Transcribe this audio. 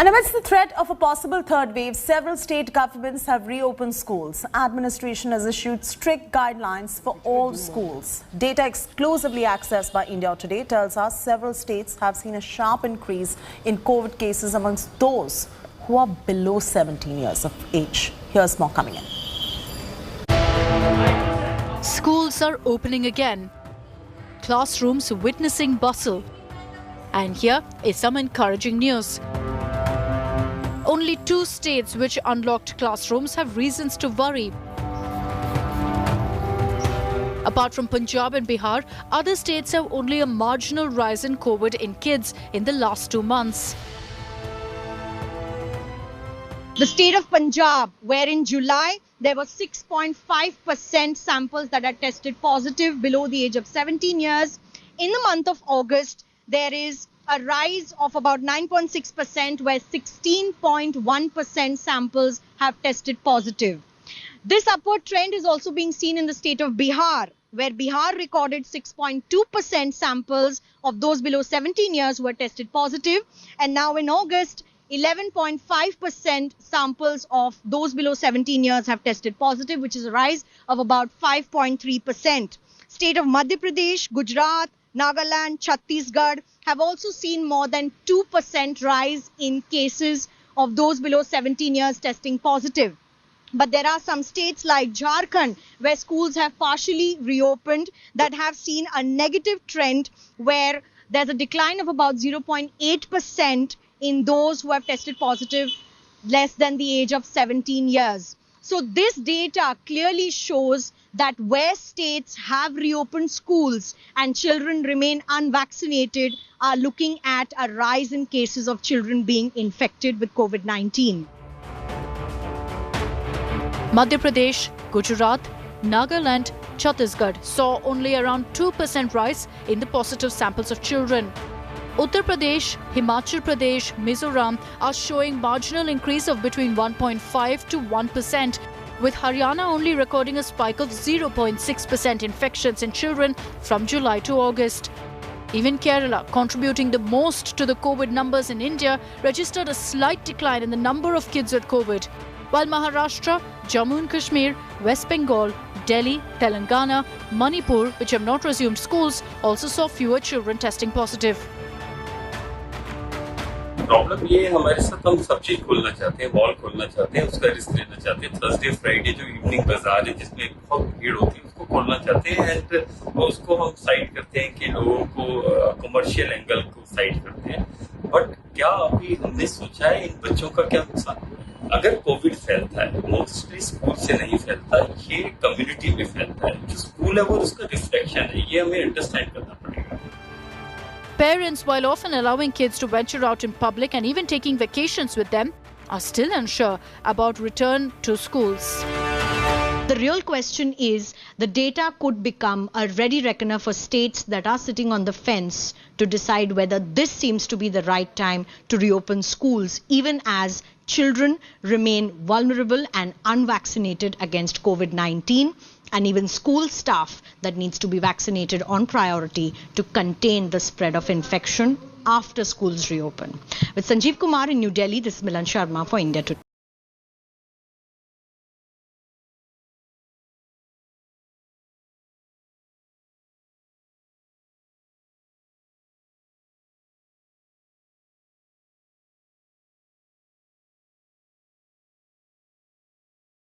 And amidst the threat of a possible third wave, several state governments have reopened schools. Administration has issued strict guidelines for all schools. Data exclusively accessed by India Today tells us several states have seen a sharp increase in COVID cases amongst those who are below 17 years of age. Here's more coming in. Schools are opening again. Classrooms witnessing bustle. And here is some encouraging news. Only 2 states which unlocked classrooms have reasons to worry. Apart from Punjab and Bihar, other states have only a marginal rise in COVID in kids in the last 2 months. The state of Punjab, where in July there were 6.5% samples that are tested positive below the age of 17 years. In the month of August, there is a rise of about 9.6%, where 16.1% samples have tested positive. This upward trend is also being seen in the state of Bihar, where Bihar recorded 6.2% samples of those below 17 years who were tested positive. And now in August, 11.5% samples of those below 17 years have tested positive, which is a rise of about 5.3%. State of Madhya Pradesh, Gujarat, Nagaland, Chhattisgarh have also seen more than 2% rise in cases of those below 17 years testing positive. But there are some states like Jharkhand where schools have partially reopened that have seen a negative trend where there's a decline of about 0.8% in those who have tested positive less than the age of 17 years. So this data clearly shows that where states have reopened schools and children remain unvaccinated are looking at a rise in cases of children being infected with COVID-19. Madhya Pradesh, Gujarat, Nagaland, Chhattisgarh saw only around 2% rise in the positive samples of children. Uttar Pradesh, Himachal Pradesh, Mizoram are showing marginal increase of between 1.5 to 1%, with Haryana only recording a spike of 0.6% infections in children from July to August. Even Kerala, contributing the most to the COVID numbers in India, registered a slight decline in the number of kids with COVID, while Maharashtra, Jammu and Kashmir, West Bengal, Delhi, Telangana, Manipur, which have not resumed schools, also saw fewer children testing positive. Problem ये है हमारे साथ, हम सब्जी खोलना चाहते हैं, mall खोलना चाहते हैं, उसका रिस्क लेना चाहते हैं। थर्सडे फ्राइडे जो इवनिंग बाजार है जिसमें बहुत भीड़ होती है उसको खोलना चाहते हैं एंड उसको हम साइड करते हैं कि लोगों को कमर्शियल एंगल को साइड करते हैं। बट क्या अभी हमने सोचा है इन बच्चों का क्या नुकसान? अगर कोविड फैलता है मोस्टली स्कूल से नहीं फैलता, ये कम्युनिटी में फैलता है। जो स्कूल है वो उसका रिफ्लेक्शन है, ये हमें अंडरस्टैंड करना पड़ेगा। Parents, while often allowing kids to venture out in public and even taking vacations with them, are still unsure about return to schools. The real question is, the data could become a ready reckoner for states that are sitting on the fence to decide whether this seems to be the right time to reopen schools, even as children remain vulnerable and unvaccinated against COVID-19, and even school staff that needs to be vaccinated on priority to contain the spread of infection after schools reopen. With Sanjeev Kumar in New Delhi, this is Milan Sharma for India Today.